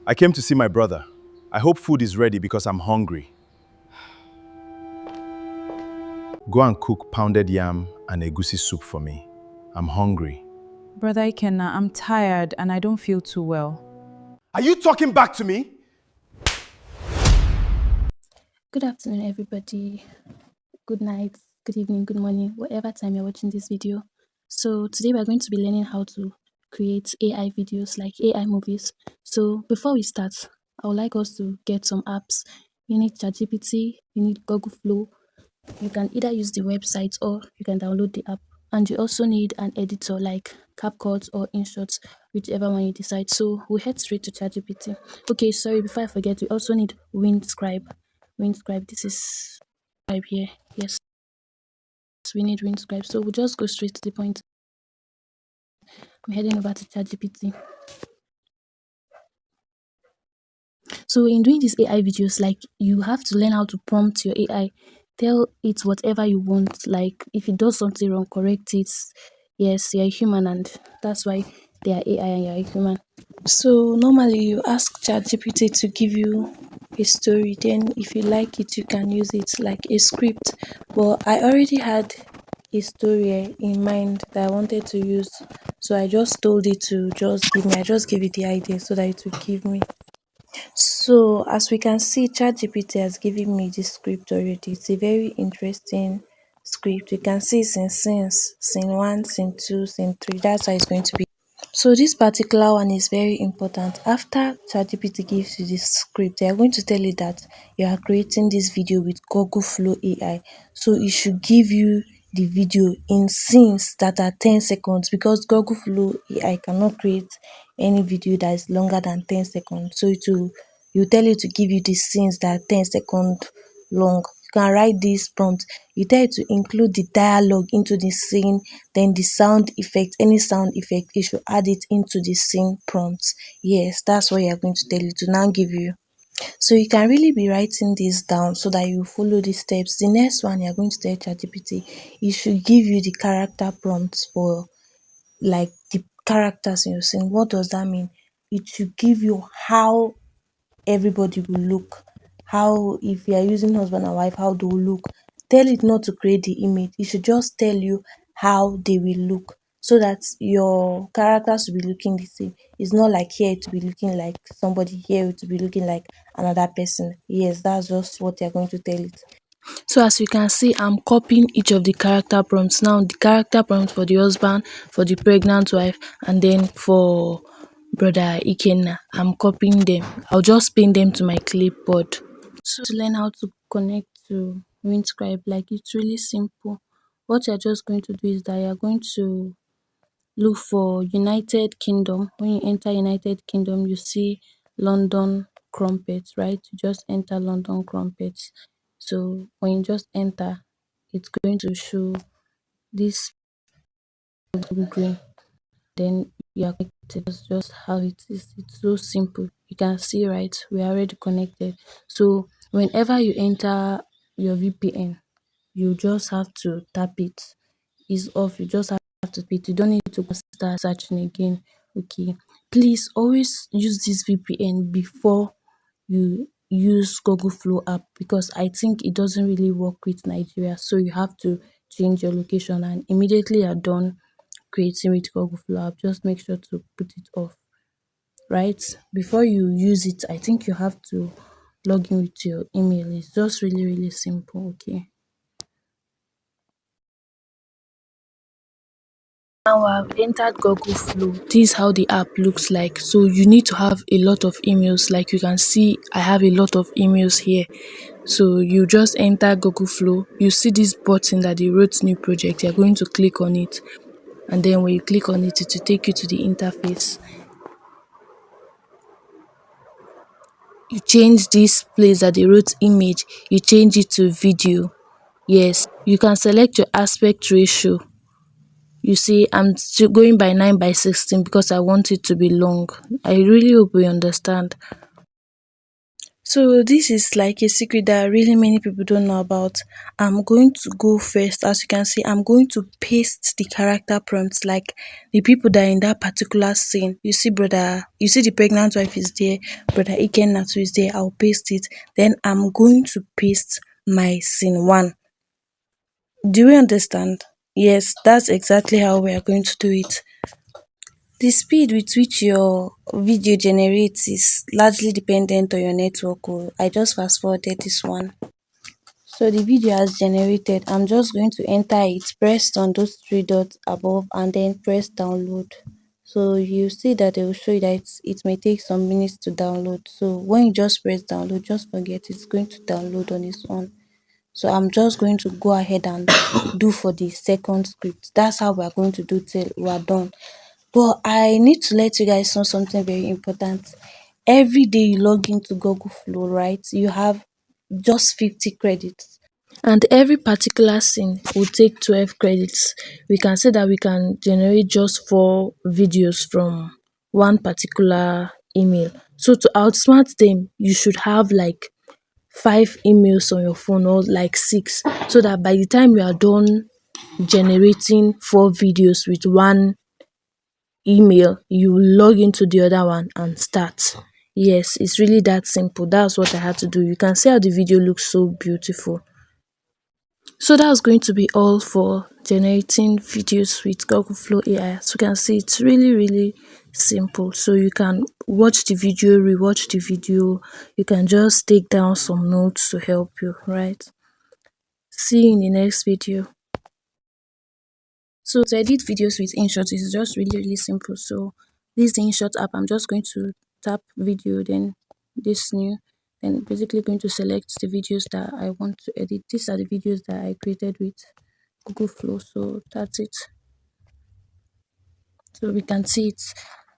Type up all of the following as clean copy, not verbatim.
I came to see my brother. I hope food is ready because I'm hungry. Go and cook pounded yam and egusi soup for me. I'm hungry. Brother Ikenna, I'm tired and I don't feel too well. Are you talking back to me? Good afternoon, everybody. Good night, good evening, good morning, whatever time you're watching this video. So today we're going to be learning how to create AI videos like AI movies. So before we start, I would like us to get some apps. You need ChatGPT, you need Google Flow. You can either use the website or you can download the app. And you also need an editor like CapCut or InShot, whichever one you decide. So we'll head straight to ChatGPT. Okay, sorry, before I forget, we also need WinScribe. WinScribe, this is Scribe here. Yes, we need WinScribe. So we'll just go straight to the point. I'm heading over to ChatGPT. So in doing these AI videos, like you have to learn how to prompt your AI. Tell it whatever you want. Like if it does something wrong, correct it. Yes, you're a human and that's why they are AI and you're a human. So normally you ask ChatGPT to give you a story. Then if you like it, you can use it like a script. But I already had a story in mind that I wanted to use. So I just told it to just give me. I just gave it the idea so that it would give me. So as we can see, ChatGPT has given me this script already. It's a very interesting script. You can see scene 1, scene 2, scene 3. That's how it's going to be. So this particular one is very important. After ChatGPT gives you this script, they are going to tell you that you are creating this video with Google Flow AI. So it should give you the video in scenes that are 10 seconds because Google Flow AI cannot create any video that is longer than 10 seconds. So you tell it to give you the scenes that are 10 seconds long. You can write this prompt. You tell it to include the dialogue into the scene, then the sound effect, any sound effect, you should add it into the scene prompt. Yes, that's what you're going to tell it to now give you. So you can really be writing this down so that you follow the steps. The next one you're going to tell ChatGPT, it should give you the character prompts for like the characters in your scene. What does that mean? It should give you how everybody will look, how if you are using husband and wife, how they will look. Tell it not to create the image, it should just tell you how they will look so that your characters will be looking the same. It's not like here to be looking like somebody, here to be looking like another person. Yes, that's just what you're going to tell it. So as you can see, I'm copying each of the character prompts. Now the character prompt for the husband, for the pregnant wife, and then for brother Ikenna, I'm copying them. I'll just pin them to my clipboard. So to learn how to connect to WinScribe, like it's really simple. What you're just going to do is that you're going to look for United Kingdom. When you enter United Kingdom, you see London crumpets, right? You just enter London crumpets. So when you just enter, it's going to show this green. Then you are connected. That's just how it is. It's so simple. You can see, right? We are already connected. So whenever you enter your VPN, you just have to tap it. It's off. You just have to put. You don't need to start searching again. Okay. Please always use this VPN before you use Google Flow app because I think it doesn't really work with Nigeria. So you have to change your location and immediately you're done creating with Google Flow app, just make sure to put it off. Right? Before you use it, I think you have to log in with your email. It's just really, really simple. Okay. Now I've entered Google Flow. This is how the app looks like. So you need to have a lot of emails. Like you can see, I have a lot of emails here. So you just enter Google Flow. You see this button that they wrote new project. You're going to click on it. And then when you click on it, it will take you to the interface. You change this place that they wrote image, you change it to video. Yes, you can select your aspect ratio. You see, I'm still going by 9:16 because I want it to be long. I really hope you understand. So this is like a secret that really many people don't know about. I'm going to go first. As you can see, I'm going to paste the character prompts, like the people that are in that particular scene. You see the pregnant wife is there, brother Ikenatu is there. I'll paste it. Then I'm going to paste my scene one. Do you understand? Yes, that's exactly how we are going to do it. The speed with which your video generates is largely dependent on your network. Oh. I just fast forwarded this one. So the video has generated. I'm just going to enter it, press on those three dots above and then press download. So you see that they will show you that it may take some minutes to download. So when you just press download, just forget it's going to download on its own. So I'm just going to go ahead and do for the second script. That's how we're going to do till we're done. But I need to let you guys know something very important. Every day you log into Google Flow, right? You have just 50 credits. And every particular scene will take 12 credits. We can say that we can generate just 4 videos from one particular email. So to outsmart them, you should have like 5 emails on your phone or like 6, so that by the time you are done generating 4 videos with one email, you log into the other one and start. Yes, it's really that simple. That's what I had to do. You can see how the video looks so beautiful. So that's going to be all for generating videos with Google Flow AI. As you can see, it's really simple. So you can watch the video, rewatch the video. You can just take down some notes to help you, right? See you in the next video. So to edit videos with InShot is just really simple. So this is the InShot app. I'm just going to tap video, then this new, then basically going to select the videos that I want to edit. These are the videos that I created with Google Flow. So that's it. So we can see it,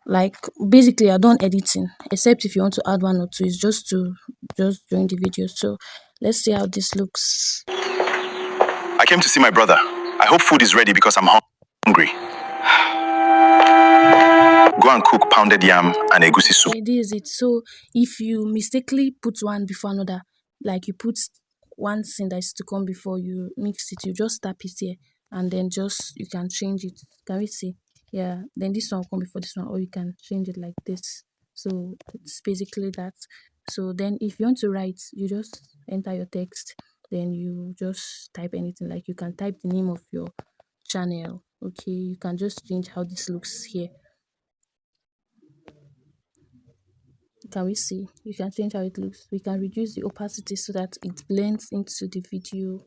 like basically you're done editing, except if you want to add one or two, it's just to just join the video. So let's see how this looks. I came to see my brother. I hope food is ready because I'm hungry. Go and cook pounded yam and egusi soup. Yeah, this is it. So if you mistakenly put one before another, like you put one thing that is to come before you mix it, you just tap it here and then just you can change it. Can we see? Yeah, then this one will come before this one, or you can change it like this. So it's basically that. So then if you want to write, you just enter your text, then you just type anything, like you can type the name of your channel. Okay, you can just change how this looks here. Can we see? You can change how it looks. We can reduce the opacity so that it blends into the video.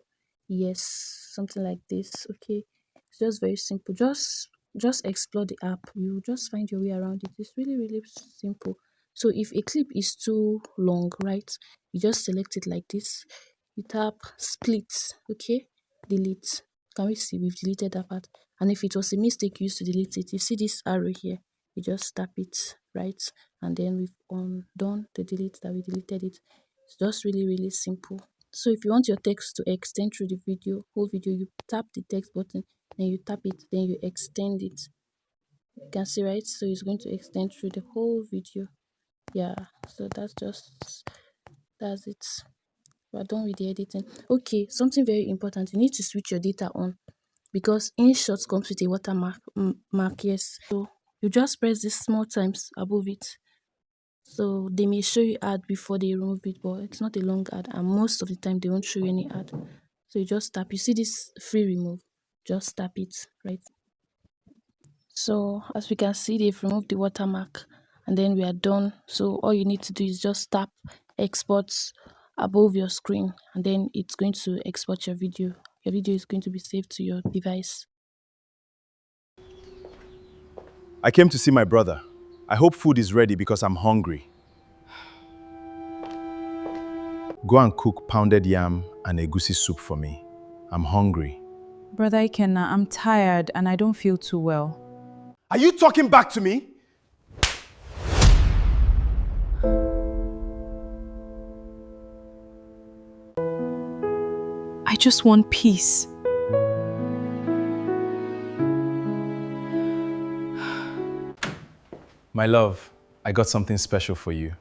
Yes, something like this. Okay, it's just very simple. Just explore the app. You just find your way around it. It's really simple. So if a clip is too long, right, you just select it like this. You tap split. Okay, delete. Can we see? We've deleted that part. And if it was a mistake you used to delete it, you see this arrow here, you just tap it, right, and then we've undone the delete that we deleted it. It's just really simple. So if you want your text to extend through the whole video, you tap the text button, then you tap it, then you extend it. You can see, right? So it's going to extend through the whole video. Yeah, so that's it. We're done with the editing. Okay, something very important, you need to switch your data on, because InShot comes with a watermark mark. Yes, so you just press this small times above it. So they may show you ad before they remove it, but it's not a long ad, and most of the time they won't show you any ad. So you just tap. You see this free remove, just tap it, right? So as we can see, they've removed the watermark, and then we are done. So all you need to do is just tap export above your screen, and then it's going to export your video. Your video is going to be saved to your device. I came to see my brother. I hope food is ready because I'm hungry. Go and cook pounded yam and egusi soup for me. I'm hungry. Brother Ikenna, I'm tired and I don't feel too well. Are you talking back to me? I just want peace. My love, I got something special for you.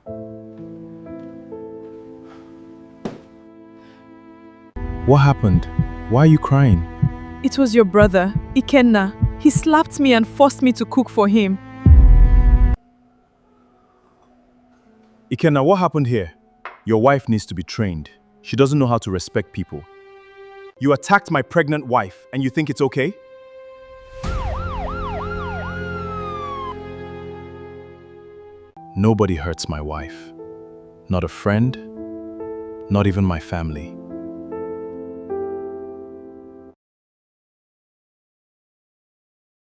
What happened? Why are you crying? It was your brother, Ikenna. He slapped me and forced me to cook for him. Ikenna, what happened here? Your wife needs to be trained. She doesn't know how to respect people. You attacked my pregnant wife and you think it's okay? Nobody hurts my wife. Not a friend, not even my family.